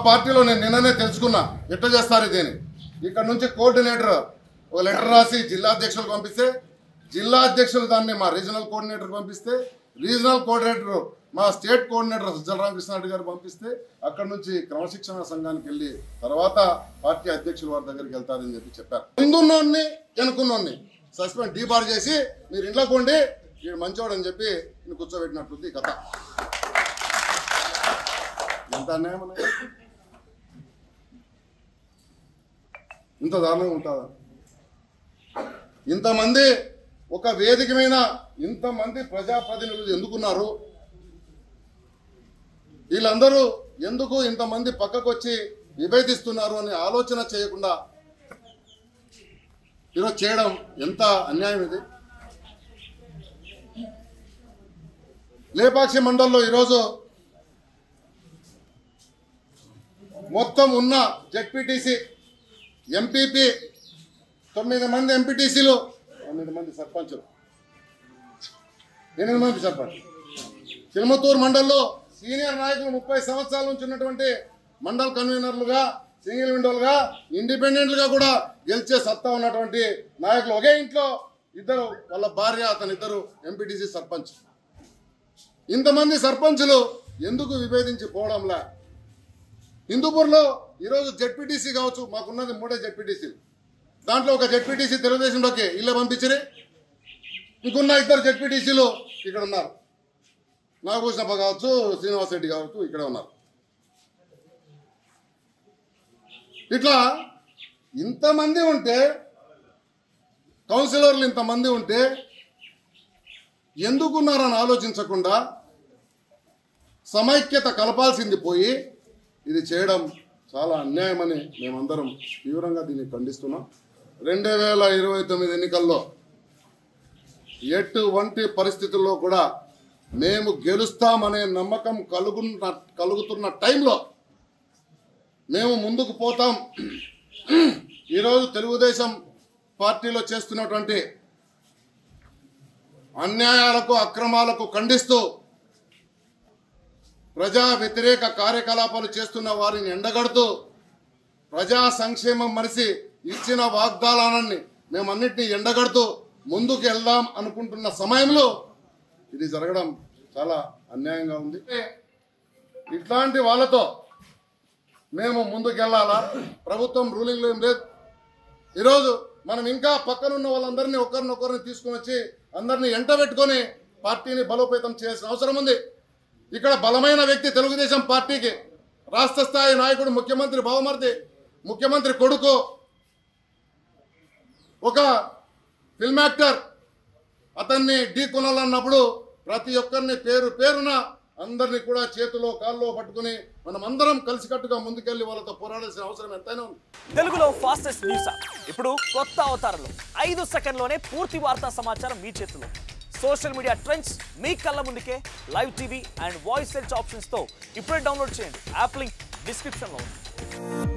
పార్టీలో నేను నిన్ననే తెలుసుకున్నా ఎట్లా చేస్తారు ఇదేని. ఇక్కడ నుంచి కోఆర్డినేటర్ ఒక లెటర్ రాసి జిల్లా అధ్యక్షులకు పంపిస్తే, జిల్లా అధ్యక్షులు దాన్ని మా రీజనల్ కోఆర్డినేటర్కి పంపిస్తే, రీజనల్ కోఆర్డినేటర్ మా స్టేట్ కోఆర్డినేటర్ సజ్జల రామకృష్ణారెడ్డి గారు పంపిస్తే, అక్కడ నుంచి క్రమశిక్షణ సంఘానికి వెళ్ళి తర్వాత పార్టీ అధ్యక్షుల వారి దగ్గరికి వెళ్తారని చెప్పారు. ముందున్నోడిని వెనుకున్నోడిని సస్పెండ్ డీబార్ చేసి మీరు ఇంట్లో కొండి వీడు మంచోడు అని చెప్పి నేను కూర్చోబెట్టినట్టుంది కథ. ఎంత అన్యాయం అన్నది, ఇంత దారుణంగా ఉంటుందా? ఇంతమంది ఒక వేదిక మీద ఇంతమంది ప్రజాప్రతినిధులు ఎందుకున్నారు? వీళ్ళందరూ ఎందుకు ఇంతమంది పక్కకు వచ్చి విభేదిస్తున్నారు అని ఆలోచన చేయకుండా ఈరోజు చేయడం ఎంత అన్యాయం ఇది. లేపాక్షి మండలంలో ఈరోజు మొత్తం ఉన్న జెడ్పీటీసీ, ఎంపీపీ, 9 మంది ఎంపీటీసీలు, 9 మంది సర్పంచులు, 8 మంది సర్పంచ్. చిలుమతూరు మండలంలో సీనియర్ నాయకులు 30 సంవత్సరాల నుంచి ఉన్నటువంటి మండల కన్వీనర్లుగా, సింగిల్ విండోలుగా, ఇండిపెండెంట్లుగా కూడా గెలిచే సత్తా ఉన్నటువంటి నాయకులు. ఒకే ఇంట్లో ఇద్దరు, వాళ్ళ భార్య, అతను ఇద్దరు ఎంపీటీసీ సర్పంచ్. ఇంతమంది సర్పంచులు ఎందుకు విభేదించి పోవడంలా? హిందూపూర్లో ఈరోజు జెడ్పీటీసీ కావచ్చు, మాకున్నది 3 జెడ్పీటీసీలు. దాంట్లో ఒక జెడ్పీటీసీ తెలుగుదేశంలోకి ఇళ్ళే పంపించరు. ఇంకున్న 2 జెడ్పీటీసీలు ఇక్కడ ఉన్నారు. నాగభూషణప్ప కావచ్చు, శ్రీనివాస్ రెడ్డి కావచ్చు, ఇక్కడే ఉన్నారు. ఇట్లా ఇంతమంది ఉంటే, కౌన్సిలర్లు ఇంతమంది ఉంటే ఎందుకున్నారని ఆలోచించకుండా సమైక్యత కలపాల్సింది పోయి ఇది చేయడం చాలా అన్యాయమని మేమందరం తీవ్రంగా దీన్ని ఖండిస్తున్నాం. 2029 ఎన్నికల్లో ఎటువంటి పరిస్థితుల్లో కూడా మేము గెలుస్తామనే నమ్మకం కలుగుతున్న టైంలో మేము ముందుకు పోతాం. ఈరోజు తెలుగుదేశం పార్టీలో చేస్తున్నటువంటి అన్యాయాలకు, అక్రమాలకు ఖండిస్తూ ప్రజా వ్యతిరేక కార్యకలాపాలు చేస్తున్న వారిని ఎండగడుతూ ప్రజా సంక్షేమం మనిషి ఇచ్చిన వాగ్దానాన్ని మేమన్నింటినీ ఎండగడుతూ ముందుకు వెళ్దాం అనుకుంటున్న సమయంలో ఇది జరగడం చాలా అన్యాయంగా ఉంది. ఇట్లాంటి వాళ్ళతో మేము ముందుకెళ్ళాలా? ప్రభుత్వం రూలింగ్లో ఏం లేదు. ఈరోజు మనం ఇంకా పక్కనున్న వాళ్ళందరినీ ఒకరినొకరిని తీసుకుని వచ్చి అందరినీ ఎంటబెట్టుకొని పార్టీని బలోపేతం చేయాల్సిన అవసరం ఉంది. ఇక్కడ బలమైన వ్యక్తి తెలుగుదేశం పార్టీకి రాష్ట్ర స్థాయి నాయకుడు, ముఖ్యమంత్రి బావమర్ది, ముఖ్యమంత్రి కొడుకు, ఒక ఫిల్మ్ యాక్టర్, అతన్ని ఢీ కొనాలన్నప్పుడు ప్రతి ఒక్కరిని పేరు పేరున అందరినీ కూడా చేతిలో కాల్లో పట్టుకుని మనం అందరం కలిసికట్టుగా ముందుకెళ్లి వాళ్ళతో పోరాడాల్సిన అవసరం ఎంతైనా ఉంది. తెలుగులో ఫాస్టెస్ట్ న్యూస్ ఇప్పుడు కొత్త అవతారంలో 5 సెకండ్లోనే పూర్తి వార్తా సమాచారం మీ చేతిలో. సోషల్ మీడియా ట్రెండ్స్ మీ కళ్ళ ముందుకే live TV and voice search options తో ఇప్పుడే డౌన్లోడ్ చేయండి. యాప్ లింక్ డిస్క్రిప్షన్ లో ఉంది.